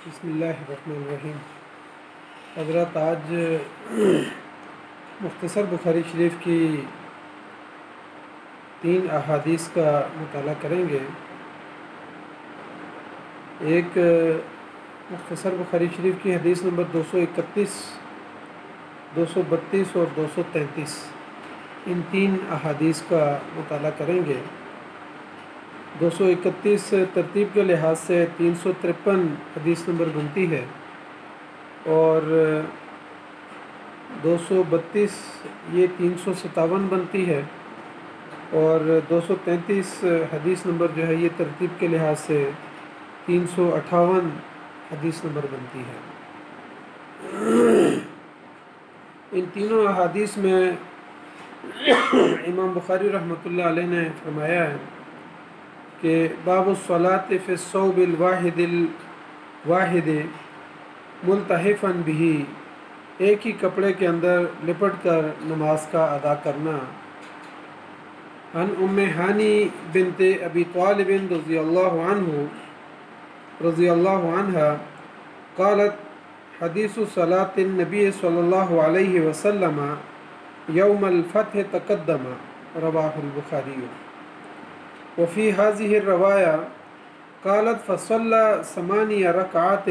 بسم اللہ الرحمن الرحیم۔ حضرات آج مختصر بخاری شریف کی 3 احادیث کا مطالعہ کریں گے۔ ایک مختصر بخاری شریف کی حدیث نمبر 231، 232 اور 233، ان 3 احادیث کا مطالعہ کریں گے۔ 231 ترتیب کے لحاظ سے 353 حدیث نمبر بنتی ہے، اور 232 یہ 357 بنتی ہے، اور 233 حدیث نمبر جو ہے یہ ترتیب کے لحاظ سے 358 حدیث نمبر بنتی ہے۔ ان تینوں احادیث میں امام بخاری رحمۃ اللہ علیہ نے فرمایا ہے کہ باب الصلاۃ فی الثوب الواحد ملتحفا بہ، ایک ہی کپڑے کے اندر لپٹ کر نماز کا ادا کرنا۔ عن ام ہانی بنت ابی طالب رضی اللہ عنہ قالت حدیث صلاۃ النبی صلی اللہ علیہ وسلم یوم الفتح تقدم، رواہ البخاری۔ وفي هذه الرواية قالت فصلى 8 ركعات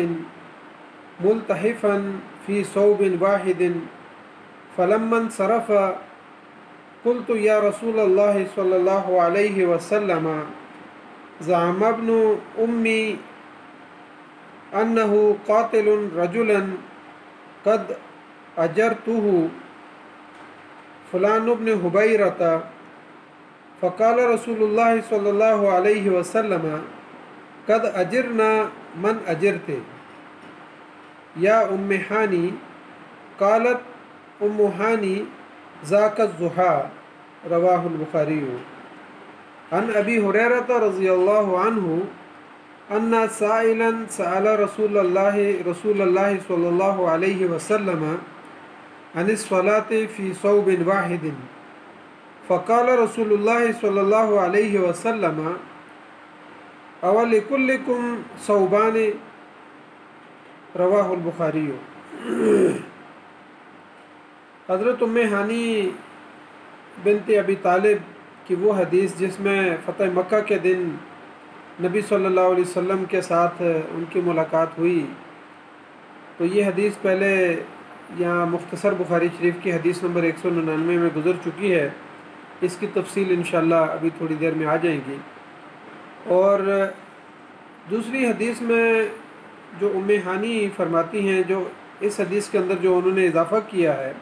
ملتحفا في ثوب واحد، فلما انصرف قلت يا رسول الله صلى الله عليه وسلم زعم ابن أمي أنه قاتل رجلا قد أجرته فلان بن هبيرة، فقال رسول الله صلى الله عليه وسلم قد أجرنا من أجرت يا أم هاني؟ قالت أم هاني ذاك الضحى، رواه البخاري۔ عن أبي هريرة رضي الله عنه أن سائلا سأل رسول الله صلى الله عليه وسلم عن الصلاة في ثوب واحد، فقال رسول الله صلى الله عليه وسلم أولكلكم ثوبان، رواہ البخاری۔ حضرت ام ہانی بنت ابی طالب کی وہ حدیث جس میں فتح مکہ کے دن نبی صلی اللہ علیہ وسلم کے ساتھ ان کی ملاقات ہوئی، تو یہ حدیث پہلے یہاں مختصر بخاری شریف کی حدیث نمبر 199 میں گزر چکی ہے۔ اس کی تفصیل انشاءاللہ ابھی تھوڑی دیر میں آ جائیں گی۔ اور دوسری حدیث میں جو ام ہانی فرماتی ہیں، جو اس حدیث کے اندر جو انہوں نے اضافہ کیا ہے،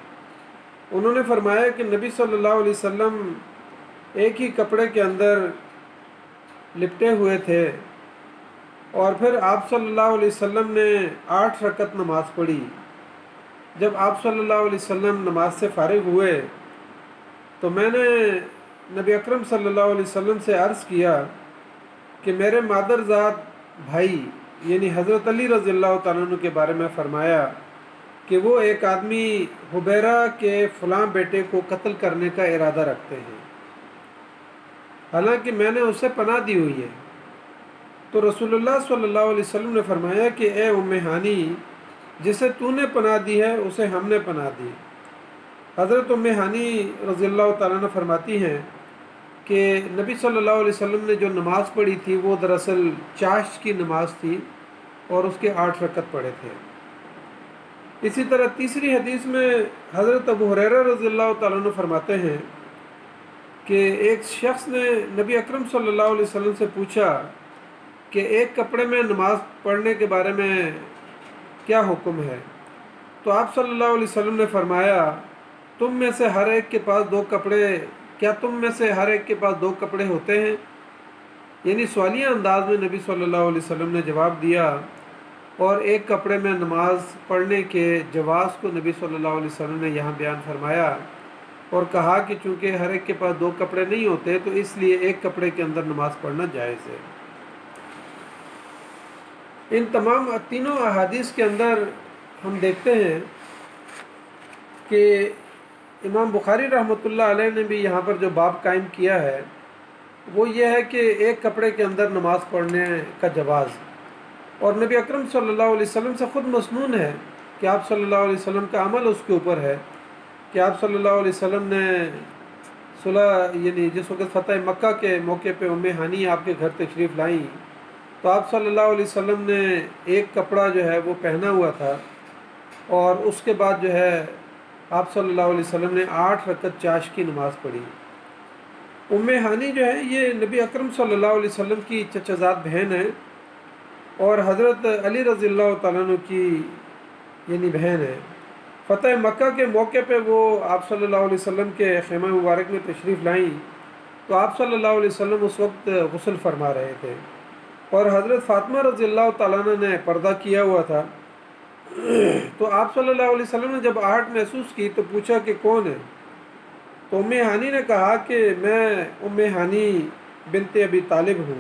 انہوں نے فرمایا کہ نبی صلی اللہ علیہ وسلم ایک ہی کپڑے کے اندر لپٹے ہوئے تھے، اور پھر آپ صلی اللہ علیہ وسلم نے 8 رکعت نماز پڑھی۔ جب آپ صلی اللہ علیہ وسلم نماز سے فارغ ہوئے تو میں نے نبی اکرم صلی اللہ علیہ وسلم سے عرض کیا کہ میرے مادرزاد بھائی یعنی حضرت علی رضی اللہ تعالیٰ عنہ کے بارے میں فرمایا کہ وہ ایک آدمی حبیرہ کے فلاں بیٹے کو قتل کرنے کا ارادہ رکھتے ہیں، حالانکہ میں نے اسے پناہ دی ہوئی ہے۔ تو رسول اللہ صلی اللہ علیہ وسلم نے فرمایا کہ اے ام ہانی، جسے تو نے پناہ دی ہے اسے ہم نے پناہ دی۔ حضرت ام ہانی رضی اللہ تعالیٰ عنہ فرماتی ہیں کہ نبی صلی اللہ علیہ وسلم نے جو نماز پڑھی تھی وہ دراصل چاشت کی نماز تھی، اور اس کے 8 رکعت پڑھے تھے۔ اسی طرح تیسری حدیث میں حضرت ابو ہریرہ رضی اللہ تعالیٰ عنہ فرماتے ہیں کہ ایک شخص نے نبی اکرم صلی اللہ علیہ وسلم سے پوچھا کہ ایک کپڑے میں نماز پڑھنے کے بارے میں کیا حکم ہے؟ تو آپ صلی اللہ علیہ وسلم نے فرمایا تم میں سے ہر ایک کے پاس 2 کپڑے، کیا تم میں سے ہر ایک کے پاس 2 کپڑے ہوتے ہیں؟ یعنی سوالیہ انداز میں نبی صلی اللہ علیہ وسلم نے جواب دیا، اور ایک کپڑے میں نماز پڑھنے کے جواز کو نبی صلی اللہ علیہ وسلم نے یہاں بیان فرمایا، اور کہا کہ چونکہ ہر ایک کے پاس 2 کپڑے نہیں ہوتے تو اس لیے ایک کپڑے کے اندر نماز پڑھنا جائز ہے۔ ان تمام تینوں احادیث کے اندر ہم دیکھتے ہیں کہ امام بخاری رحمۃ اللہ علیہ نے بھی یہاں پر جو باب قائم کیا ہے وہ یہ ہے کہ ایک کپڑے کے اندر نماز پڑھنے کا جواز۔ اور نبی اکرم صلی اللہ علیہ وسلم سے خود مسنون ہے کہ آپ صلی اللہ علیہ وسلم کا عمل اس کے اوپر ہے کہ آپ صلی اللہ علیہ وسلم نے صلح یعنی جس وقت فتح مکہ کے موقع پہ ہانی آپ کے گھر تشریف لائیں تو آپ صلی اللہ علیہ وسلم نے ایک کپڑا جو ہے وہ پہنا ہوا تھا، اور اس کے بعد جو ہے آپ صلی اللہ علیہ وسلم نے 8 رکعت چاش کی نماز پڑھی۔ ہانی جو ہے یہ نبی اکرم صلی اللہ علیہ وسلم کی چچا زاد بہن ہے، اور حضرت علی رضی اللہ تعالیٰ عنہ کی یعنی بہن ہے۔ فتح مکہ کے موقع پہ وہ آپ صلی اللہ علیہ وسلم کے خیمہ مبارک میں تشریف لائیں تو آپ صلی اللہ علیہ وسلم اس وقت غسل فرما رہے تھے، اور حضرت فاطمہ رضی اللہ تعالیٰ عنہ نے پردہ کیا ہوا تھا۔ تو آپ صلی اللہ علیہ وسلم نے جب آہٹ محسوس کی تو پوچھا کہ کون ہے؟ تو ہانی نے کہا کہ میں ہانی بنت ابی طالب ہوں۔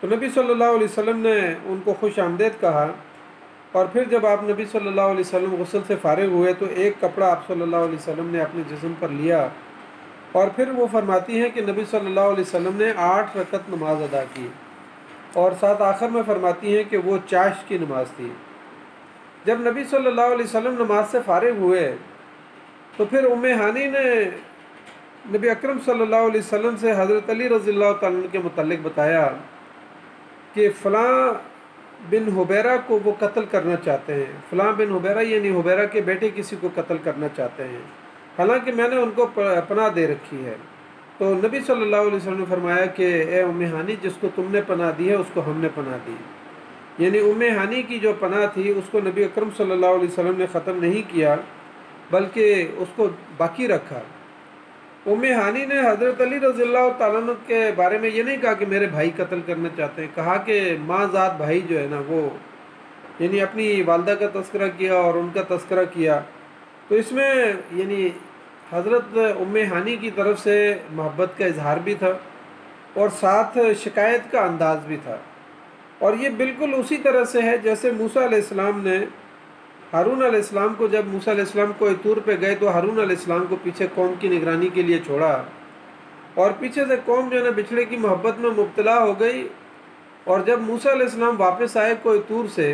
تو نبی صلی اللہ علیہ وسلم نے ان کو خوش آمدید کہا، اور پھر جب آپ نبی صلی اللہ علیہ وسلم غسل سے فارغ ہوئے تو ایک کپڑا آپ صلی اللہ علیہ وسلم نے اپنے جسم پر لیا، اور پھر وہ فرماتی ہیں کہ نبی صلی اللہ علیہ وسلم نے 8 رکعت نماز ادا کی، اور ساتھ آخر میں فرماتی ہیں کہ وہ چاش کی نماز تھی۔ جب نبی صلی اللہ علیہ وسلم نماز سے فارغ ہوئے تو پھر ہانی نے نبی اکرم صلی اللہ علیہ وسلم سے حضرت علی رضی اللہ تعالیٰ عنہ کے متعلق بتایا کہ فلاں بن حبیرہ کو وہ قتل کرنا چاہتے ہیں، فلاں بن حبیرہ یعنی حبیرہ کے بیٹے کسی کو قتل کرنا چاہتے ہیں، حالانکہ میں نے ان کو پناہ دے رکھی ہے۔ تو نبی صلی اللہ علیہ وسلم نے فرمایا کہ اے ہانی، جس کو تم نے پناہ دی ہے اس کو ہم نے پناہ دی، یعنی ہانی کی جو پناہ تھی اس کو نبی اکرم صلی اللہ علیہ وسلم نے ختم نہیں کیا بلکہ اس کو باقی رکھا۔ ہانی نے حضرت علی رضی اللہ تعالیٰ عنہ کے بارے میں یہ نہیں کہا کہ میرے بھائی قتل کرنا چاہتے ہیں، کہا کہ ماں ذات بھائی جو ہے نا وہ یعنی اپنی والدہ کا تذکرہ کیا اور ان کا تذکرہ کیا۔ تو اس میں یعنی حضرت ہانی کی طرف سے محبت کا اظہار بھی تھا اور ساتھ شکایت کا انداز بھی تھا، اور یہ بالکل اسی طرح سے ہے جیسے موسیٰ علیہ السلام نے ہارون علیہ السلام کو، جب موسیٰ علیہ السلام کو طور پہ گئے تو ہارون علیہ السلام کو پیچھے قوم کی نگرانی کے لیے چھوڑا، اور پیچھے سے قوم جو ہے نا بچھڑے کی محبت میں مبتلا ہو گئی، اور جب موسیٰ علیہ السلام واپس آئے طور سے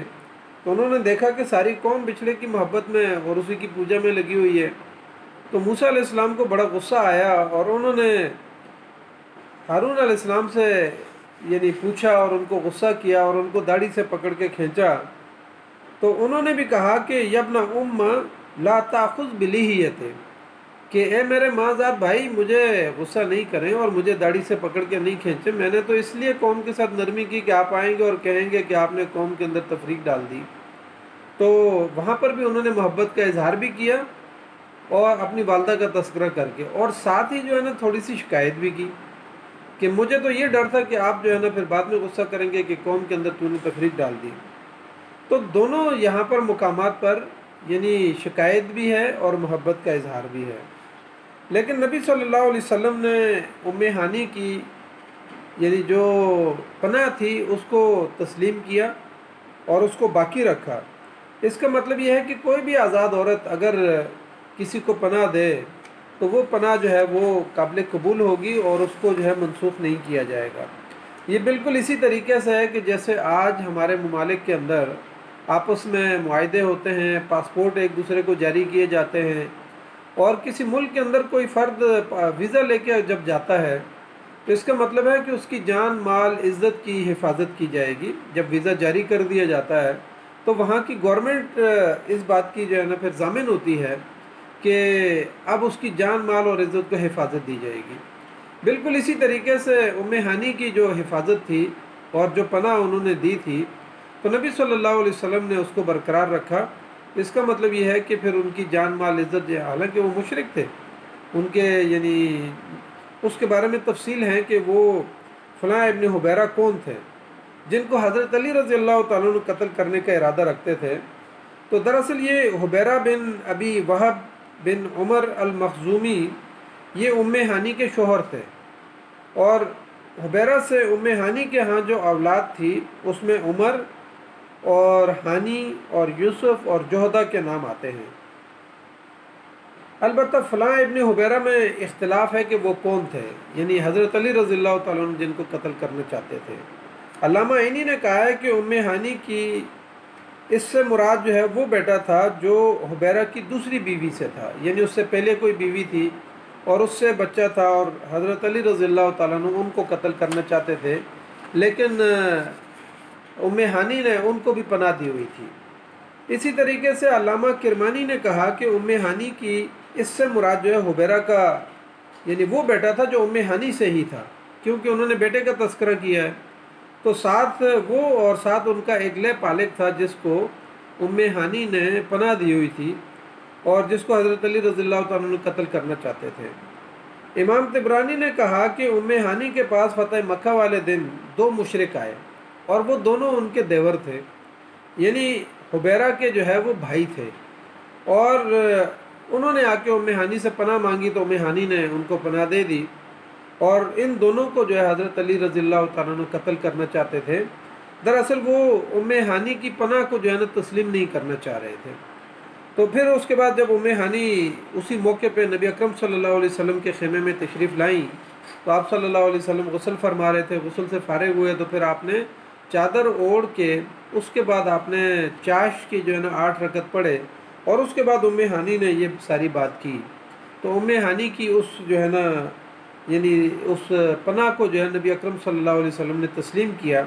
تو انہوں نے دیکھا کہ ساری قوم بچھڑے کی محبت میں اور اسی کی پوجا میں لگی ہوئی ہے۔ تو موسیٰ علیہ السلام کو بڑا غصہ آیا، اور انہوں نے ہارون علیہ السلام سے یعنی پوچھا اور ان کو غصہ کیا اور ان کو داڑھی سے پکڑ کے کھینچا۔ تو انہوں نے بھی کہا کہ یبن لا تاخذ بلیہیت، کہ اے میرے ماں ذات بھائی مجھے غصہ نہیں کریں اور مجھے داڑھی سے پکڑ کے نہیں کھینچیں، میں نے تو اس لیے قوم کے ساتھ نرمی کی کہ آپ آئیں گے اور کہیں گے کہ آپ نے قوم کے اندر تفریق ڈال دی۔ تو وہاں پر بھی انہوں نے محبت کا اظہار بھی کیا اور اپنی والدہ کا تذکرہ کر کے، اور ساتھ ہی جو ہے نا تھوڑی سی شکایت بھی کی کہ مجھے تو یہ ڈر تھا کہ آپ جو ہے نا پھر بعد میں غصہ کریں گے کہ قوم کے اندر تو نے تفریق ڈال دی۔ تو دونوں یہاں پر مقامات پر یعنی شکایت بھی ہے اور محبت کا اظہار بھی ہے، لیکن نبی صلی اللہ علیہ وسلم نے ہانی کی یعنی جو پناہ تھی اس کو تسلیم کیا اور اس کو باقی رکھا۔ اس کا مطلب یہ ہے کہ کوئی بھی آزاد عورت اگر کسی کو پناہ دے تو وہ پناہ جو ہے وہ قابل قبول ہوگی اور اس کو جو ہے منسوخ نہیں کیا جائے گا۔ یہ بالکل اسی طریقے سے ہے کہ جیسے آج ہمارے ممالک کے اندر آپس میں معاہدے ہوتے ہیں، پاسپورٹ ایک دوسرے کو جاری کیے جاتے ہیں، اور کسی ملک کے اندر کوئی فرد ویزا لے کے جب جاتا ہے تو اس کا مطلب ہے کہ اس کی جان مال عزت کی حفاظت کی جائے گی۔ جب ویزا جاری کر دیا جاتا ہے تو وہاں کی گورنمنٹ اس بات کی جو ہے نا پھر ضامن ہوتی ہے کہ اب اس کی جان مال اور عزت کو حفاظت دی جائے گی۔ بالکل اسی طریقے سے ہانی کی جو حفاظت تھی اور جو پناہ انہوں نے دی تھی تو نبی صلی اللہ علیہ وسلم نے اس کو برقرار رکھا۔ اس کا مطلب یہ ہے کہ پھر ان کی جان مال عزت، حالانکہ وہ مشرک تھے، ان کے یعنی اس کے بارے میں تفصیل ہے کہ وہ فلاں ابن حبیرہ کون تھے جن کو حضرت علی رضی اللہ تعالیٰ عنہ قتل کرنے کا ارادہ رکھتے تھے۔ تو دراصل یہ حبیرہ بن ابی وہب بن عمر المخزومی یہ ہانی کے شوہر تھے، اور حبیرہ سے ہانی کے ہاں جو اولاد تھی اس میں عمر اور ہانی اور یوسف اور جوہدہ کے نام آتے ہیں۔ البتہ فلاں ابن حبیرہ میں اختلاف ہے کہ وہ کون تھے، یعنی حضرت علی رضی اللہ تعالیٰ عنہ جن کو قتل کرنا چاہتے تھے۔ علامہ عینی نے کہا ہے کہ ام ہانی کی اس سے مراد جو ہے وہ بیٹا تھا جو حبیرہ کی دوسری بیوی سے تھا، یعنی اس سے پہلے کوئی بیوی تھی اور اس سے بچہ تھا، اور حضرت علی رضی اللہ تعالیٰ عنہ ان کو قتل کرنا چاہتے تھے، لیکن ام ہانی نے ان کو بھی پناہ دی ہوئی تھی۔ اسی طریقے سے علامہ کرمانی نے کہا کہ ام ہانی کی اس سے مراد جو ہے حبیرہ کا یعنی وہ بیٹا تھا جو ام ہانی سے ہی تھا، کیونکہ انہوں نے بیٹے کا تذکرہ کیا ہے، تو ساتھ وہ اور ساتھ ان کا ایک لے پالک تھا جس کو ام ہانی نے پناہ دی ہوئی تھی اور جس کو حضرت علی رضی اللہ تعالیٰ عنہ قتل کرنا چاہتے تھے۔ امام طبرانی نے کہا کہ ام ہانی کے پاس فتح مکہ والے دن دو مشرک آئے اور وہ دونوں ان کے دیور تھے، یعنی حبیرہ کے جو ہے وہ بھائی تھے، اور انہوں نے آ کے ام ہانی سے پناہ مانگی تو ام ہانی نے ان کو پناہ دے دی، اور ان دونوں کو جو ہے حضرت علی رضی اللہ تعالیٰ عنہ قتل کرنا چاہتے تھے۔ دراصل وہ ام ہانی کی پناہ کو جو ہے نا تسلیم نہیں کرنا چاہ رہے تھے۔ تو پھر اس کے بعد جب ام ہانی اسی موقع پہ نبی اکرم صلی اللہ علیہ وسلم کے خیمے میں تشریف لائیں تو آپ صلی اللہ علیہ وسلم غسل فرما رہے تھے، غسل سے فارغ ہوئے تو پھر آپ نے چادر اوڑھ کے اس کے بعد آپ نے چاش کی جو ہے نا 8 رکعت پڑھے، اور اس کے بعد ام ہانی نے یہ ساری بات کی، تو ام ہانی کی اس جو ہے نا یعنی اس پناہ کو جو ہے نبی اکرم صلی اللہ علیہ وسلم نے تسلیم کیا،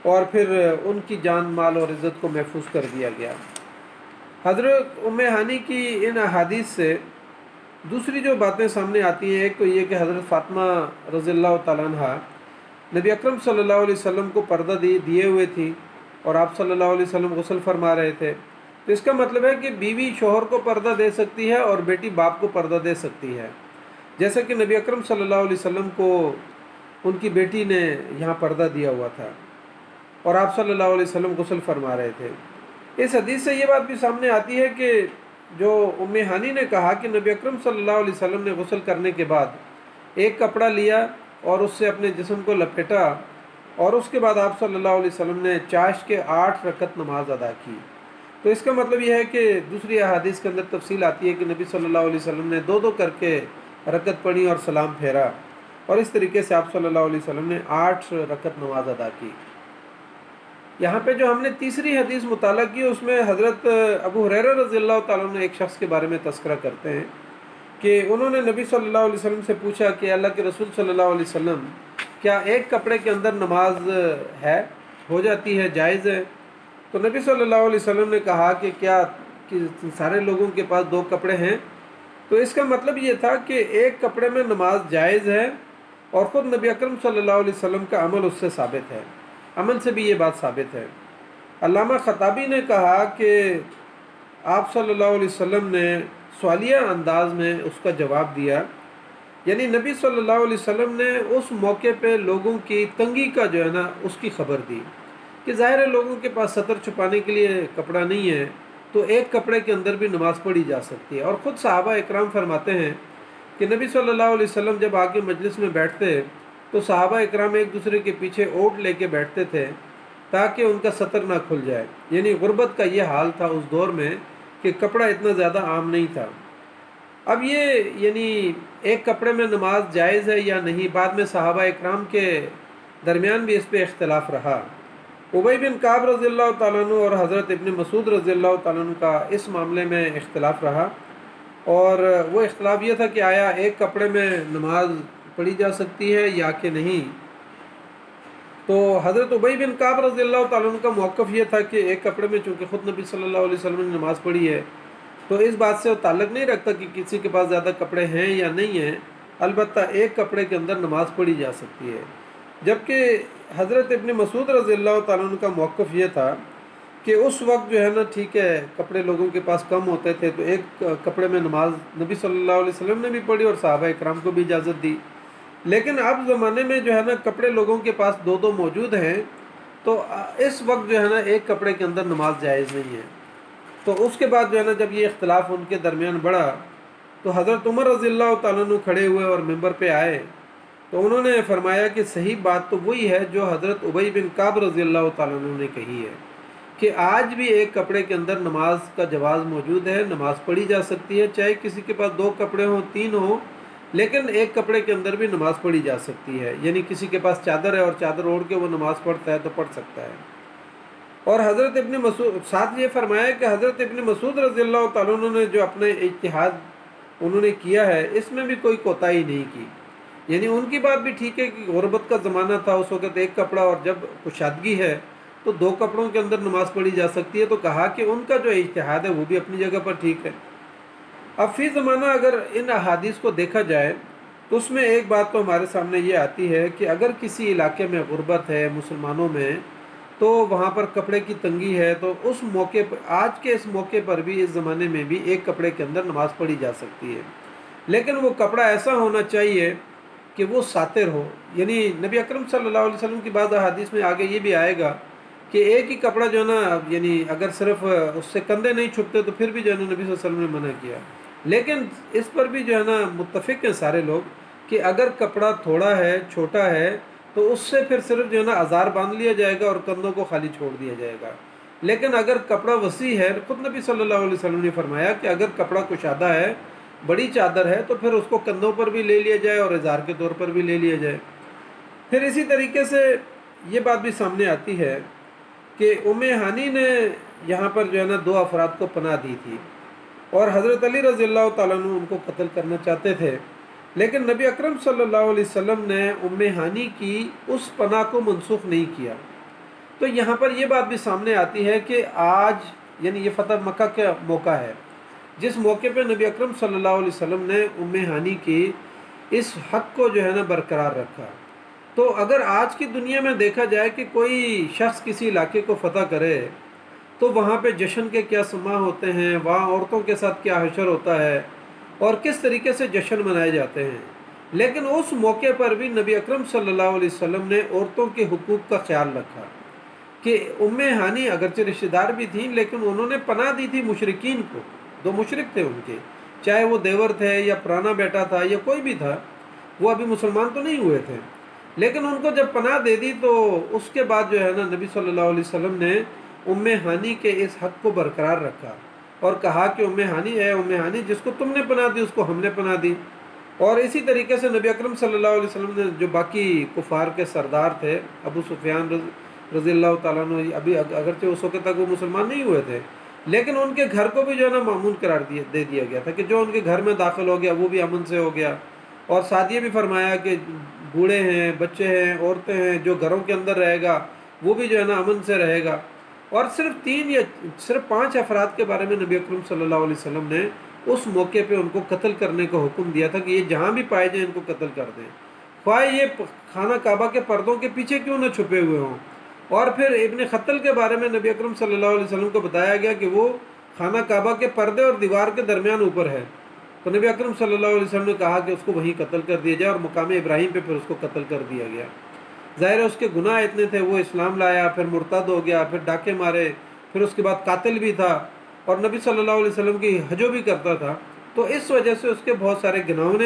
اور پھر ان کی جان مال اور عزت کو محفوظ کر دیا گیا۔ حضرت ام ہانی کی ان احادیث سے دوسری جو باتیں سامنے آتی ہیں، ایک تو یہ کہ حضرت فاطمہ رضی اللہ تعالیٰ عنہ نبی اکرم صلی اللہ علیہ وسلم کو پردہ دیے ہوئے تھی اور آپ صلی اللہ علیہ وسلم غسل فرما رہے تھے، تو اس کا مطلب ہے کہ بیوی شوہر کو پردہ دے سکتی ہے اور بیٹی باپ کو پردہ دے سکتی ہے، جیسا کہ نبی اکرم صلی اللہ علیہ وسلم کو ان کی بیٹی نے یہاں پردہ دیا ہوا تھا اور آپ صلی اللہ علیہ وسلم غسل فرما رہے تھے۔ اس حدیث سے یہ بات بھی سامنے آتی ہے کہ جو ام ہانی نے کہا کہ نبی اکرم صلی اللہ علیہ وسلم نے غسل کرنے کے بعد ایک کپڑا لیا اور اس سے اپنے جسم کو لپیٹا، اور اس کے بعد آپ صلی اللہ علیہ وسلم نے چاش کے 8 رکعت نماز ادا کی، تو اس کا مطلب یہ ہے کہ دوسری احادیث کے اندر تفصیل آتی ہے کہ نبی صلی اللہ علیہ وسلم نے 2 کر کے رکعت پڑھی اور سلام پھیرا، اور اس طریقے سے آپ صلی اللہ علیہ وسلم نے 8 رکعت نماز ادا کی۔ یہاں پہ جو ہم نے تیسری حدیث مطالعہ کی اس میں حضرت ابو ہریرہ رضی اللہ تعالیٰ عنہ ایک شخص کے بارے میں تذکرہ کرتے ہیں کہ انہوں نے نبی صلی اللہ علیہ وسلم سے پوچھا کہ اللہ کے رسول صلی اللہ علیہ وسلم کیا ایک کپڑے کے اندر نماز ہے، ہو جاتی ہے، جائز ہے؟ تو نبی صلی اللہ علیہ وسلم نے کہا کہ کیا کہ سارے لوگوں کے پاس 2 کپڑے ہیں؟ تو اس کا مطلب یہ تھا کہ ایک کپڑے میں نماز جائز ہے، اور خود نبی اکرم صلی اللہ علیہ وسلم کا عمل اس سے ثابت ہے، عمل سے بھی یہ بات ثابت ہے۔ علامہ خطابی نے کہا کہ آپ صلی اللہ علیہ وسلم نے سوالیہ انداز میں اس کا جواب دیا، یعنی نبی صلی اللہ علیہ وسلم نے اس موقع پہ لوگوں کی تنگی کا جو ہے نا اس کی خبر دی کہ ظاہر ہے لوگوں کے پاس سطر چھپانے کے لیے کپڑا نہیں ہے، تو ایک کپڑے کے اندر بھی نماز پڑھی جا سکتی ہے۔ اور خود صحابہ اکرام فرماتے ہیں کہ نبی صلی اللہ علیہ وسلم جب آگے مجلس میں بیٹھتے تو صحابہ اکرام ایک دوسرے کے پیچھے اوٹ لے کے بیٹھتے تھے تاکہ ان کا سطر نہ کھل جائے، یعنی غربت کا یہ حال تھا اس دور میں کہ کپڑا اتنا زیادہ عام نہیں تھا۔ اب یہ یعنی ایک کپڑے میں نماز جائز ہے یا نہیں، بعد میں صحابہ اکرام کے درمیان بھی اس پہ اختلاف رہا۔ ابی بن کعب رضی اللہ تعالیٰ عنہ اور حضرت ابن مسعود رضی اللہ تعالیٰ عنہ کا اس معاملے میں اختلاف رہا، اور وہ اختلاف یہ تھا کہ آیا ایک کپڑے میں نماز پڑھی جا سکتی ہے یا کہ نہیں۔ تو حضرت ابی بن کعب رضی اللہ تعالیٰ عنہ کا موقف یہ تھا کہ ایک کپڑے میں چونکہ خود نبی صلی اللہ علیہ وسلم نے نماز پڑھی ہے تو اس بات سے وہ تعلق نہیں رکھتا کہ کسی کے پاس زیادہ کپڑے ہیں یا نہیں ہیں، البتہ ایک کپڑے کے اندر نماز پڑھی جا سکتی ہے۔ جبکہ حضرت ابن مسعود رضی اللہ تعالیٰ عنہ کا موقف یہ تھا کہ اس وقت جو ہے نا ٹھیک ہے کپڑے لوگوں کے پاس کم ہوتے تھے تو ایک کپڑے میں نماز نبی صلی اللہ علیہ وسلم نے بھی پڑھی اور صحابہ اکرام کو بھی اجازت دی، لیکن اب زمانے میں جو ہے نا کپڑے لوگوں کے پاس 2 موجود ہیں، تو اس وقت جو ہے نا ایک کپڑے کے اندر نماز جائز نہیں ہے۔ تو اس کے بعد جو ہے نا جب یہ اختلاف ان کے درمیان بڑھا تو حضرت عمر رضی اللہ تعالیٰ عنہ کھڑے ہوئے اور ممبر پہ آئے، تو انہوں نے فرمایا کہ صحیح بات تو وہی ہے جو حضرت ابی بن کعب رضی اللہ تعالیٰ عنہ نے کہی ہے کہ آج بھی ایک کپڑے کے اندر نماز کا جواز موجود ہے، نماز پڑھی جا سکتی ہے، چاہے کسی کے پاس 2 کپڑے ہوں 3 ہوں، لیکن ایک کپڑے کے اندر بھی نماز پڑھی جا سکتی ہے، یعنی کسی کے پاس چادر ہے اور چادر اوڑھ کے وہ نماز پڑھتا ہے تو پڑھ سکتا ہے۔ اور حضرت ابن مسعود ساتھ یہ فرمایا کہ حضرت ابن مسعود رضی اللہ تعالیٰ عنہ نے جو اپنے اجتہاد انہوں نے کیا ہے اس میں بھی کوئی کوتاہی نہیں کی، یعنی ان کی بات بھی ٹھیک ہے کہ غربت کا زمانہ تھا، اس وقت ایک کپڑا، اور جب کشادگی ہے تو دو کپڑوں کے اندر نماز پڑھی جا سکتی ہے، تو کہا کہ ان کا جو اجتہاد ہے وہ بھی اپنی جگہ پر ٹھیک ہے۔ اب فی زمانہ اگر ان احادیث کو دیکھا جائے تو اس میں ایک بات تو ہمارے سامنے یہ آتی ہے کہ اگر کسی علاقے میں غربت ہے مسلمانوں میں، تو وہاں پر کپڑے کی تنگی ہے، تو اس موقع پر، آج کے اس موقع پر بھی، اس زمانے میں بھی ایک کپڑے کے اندر نماز پڑھی جا سکتی ہے، لیکن وہ کپڑا ایسا ہونا چاہیے کہ وہ ساتر ہو۔ یعنی نبی اکرم صلی اللہ علیہ وسلم کی بعض احادیث میں آگے یہ بھی آئے گا کہ ایک ہی کپڑا جو ہے نا، یعنی اگر صرف اس سے کندھے نہیں چھپتے تو پھر بھی جو ہے نا نبی صلی اللہ علیہ وسلم نے منع کیا، لیکن اس پر بھی جو ہے نا متفق ہیں سارے لوگ کہ اگر کپڑا تھوڑا ہے، چھوٹا ہے، تو اس سے پھر صرف جو ہے نا ازار باندھ لیا جائے گا اور کندھوں کو خالی چھوڑ دیا جائے گا۔ لیکن اگر کپڑا وسیع ہے، خود نبی صلی اللہ علیہ وسلم نے فرمایا کہ اگر کپڑا کشادہ ہے، بڑی چادر ہے، تو پھر اس کو کندھوں پر بھی لے لیا جائے اور ازار کے طور پر بھی لے لیا جائے۔ پھر اسی طریقے سے یہ بات بھی سامنے آتی ہے کہ ام ہانی نے یہاں پر جو ہے نا دو افراد کو پناہ دی تھی، اور حضرت علی رضی اللہ تعالیٰ عنہ ان کو قتل کرنا چاہتے تھے، لیکن نبی اکرم صلی اللہ علیہ وسلم نے ام ہانی کی اس پناہ کو منسوخ نہیں کیا۔ تو یہاں پر یہ بات بھی سامنے آتی ہے کہ آج، یعنی یہ فتح مکہ کا موقع ہے، جس موقع پہ نبی اکرم صلی اللہ علیہ وسلم نے ام ہانی کی اس حق کو جو ہے نا برقرار رکھا۔ تو اگر آج کی دنیا میں دیکھا جائے کہ کوئی شخص کسی علاقے کو فتح کرے تو وہاں پہ جشن کے کیا سماع ہوتے ہیں، وہاں عورتوں کے ساتھ کیا حشر ہوتا ہے اور کس طریقے سے جشن منائے جاتے ہیں، لیکن اس موقع پر بھی نبی اکرم صلی اللہ علیہ وسلم نے عورتوں کے حقوق کا خیال رکھا کہ ام ہانی اگرچہ رشتہ دار بھی تھیں لیکن انہوں نے پناہ دی تھی مشرکین کو، دو مشرک تھے ان کے، چاہے وہ دیور تھے یا پرانا بیٹا تھا یا کوئی بھی تھا، وہ ابھی مسلمان تو نہیں ہوئے تھے، لیکن ان کو جب پناہ دے دی تو اس کے بعد جو ہے نا نبی صلی اللہ علیہ وسلم نے ام ہانی کے اس حق کو برقرار رکھا اور کہا کہ ام ہانی ہے، ام ہانی جس کو تم نے پناہ دی اس کو ہم نے پناہ دی۔ اور اسی طریقے سے نبی اکرم صلی اللہ علیہ وسلم نے جو باقی کفار کے سردار تھے، ابو سفیان رضی اللہ تعالیٰ عنہ، ابھی اگرچہ اس وقت تک وہ مسلمان نہیں ہوئے تھے، لیکن ان کے گھر کو بھی جو ہے نا مامون قرار دے دیا گیا تھا کہ جو ان کے گھر میں داخل ہو گیا وہ بھی امن سے ہو گیا۔ اور ساتھ یہ بھی فرمایا کہ بوڑھے ہیں، بچے ہیں، عورتیں ہیں، جو گھروں کے اندر رہے گا وہ بھی جو ہے نا امن سے رہے گا۔ اور صرف 5 افراد کے بارے میں نبی اکرم صلی اللہ علیہ وسلم نے اس موقع پہ ان کو قتل کرنے کا حکم دیا تھا کہ یہ جہاں بھی پائے جائیں ان کو قتل کر دیں، خواہ یہ خانہ کعبہ کے پردوں کے پیچھے کیوں نہ چھپے ہوئے ہوں۔ اور پھر ابن خطل کے بارے میں نبی اکرم صلی اللہ علیہ وسلم کو بتایا گیا کہ وہ خانہ کعبہ کے پردے اور دیوار کے درمیان اوپر ہے، تو نبی اکرم صلی اللہ علیہ وسلم نے کہا کہ اس کو وہیں قتل کر دیا جائے، اور مقام ابراہیم پہ پھر اس کو قتل کر دیا گیا۔ ظاہر ہے اس کے گناہ اتنے تھے، وہ اسلام لایا، پھر مرتد ہو گیا، پھر ڈاکے مارے، پھر اس کے بعد قاتل بھی تھا، اور نبی صلی اللہ علیہ وسلم کی حجو بھی کرتا تھا، تو اس وجہ سے اس کے بہت سارے گناہوں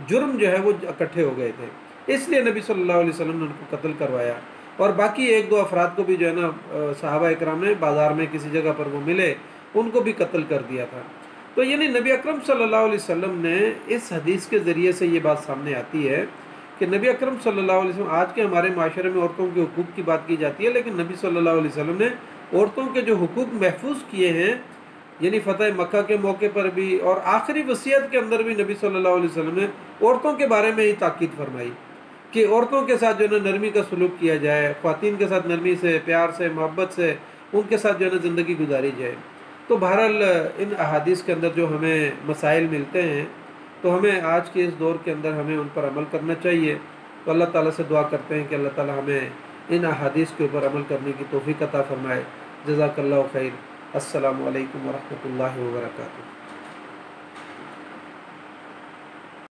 جرم جو ہے وہ اکٹھے ہو گئے تھے، اس لیے نبی صلی اللہ علیہ وسلم نے ان کو قتل کروایا۔ اور باقی 1-2 افراد کو بھی جو ہے نا صحابہ اکرام نے بازار میں کسی جگہ پر وہ ملے، ان کو بھی قتل کر دیا تھا۔ تو یعنی نبی اکرم صلی اللہ علیہ وسلم نے اس حدیث کے ذریعے سے یہ بات سامنے آتی ہے کہ نبی اکرم صلی اللہ علیہ وسلم، آج کے ہمارے معاشرے میں عورتوں کے حقوق کی بات کی جاتی ہے، لیکن نبی صلی اللہ علیہ وسلم نے عورتوں کے جو حقوق محفوظ کیے ہیں، یعنی فتح مکہ کے موقع پر بھی اور آخری وصیت کے اندر بھی نبی صلی اللہ علیہ وسلم نے عورتوں کے بارے میں ہی تاکید فرمائی کہ عورتوں کے ساتھ جو ہے نا نرمی کا سلوک کیا جائے، خواتین کے ساتھ نرمی سے، پیار سے، محبت سے ان کے ساتھ جو ہے نا زندگی گزاری جائے۔ تو بہرحال ان احادیث کے اندر جو ہمیں مسائل ملتے ہیں تو ہمیں آج کے اس دور کے اندر ہمیں ان پر عمل کرنا چاہیے۔ تو اللہ تعالیٰ سے دعا کرتے ہیں کہ اللہ تعالیٰ ہمیں ان احادیث کے اوپر عمل کرنے کی توفیق عطا فرمائے۔ جزاک اللہ خیر۔ السلام علیکم ورحمۃ اللہ وبرکاتہ۔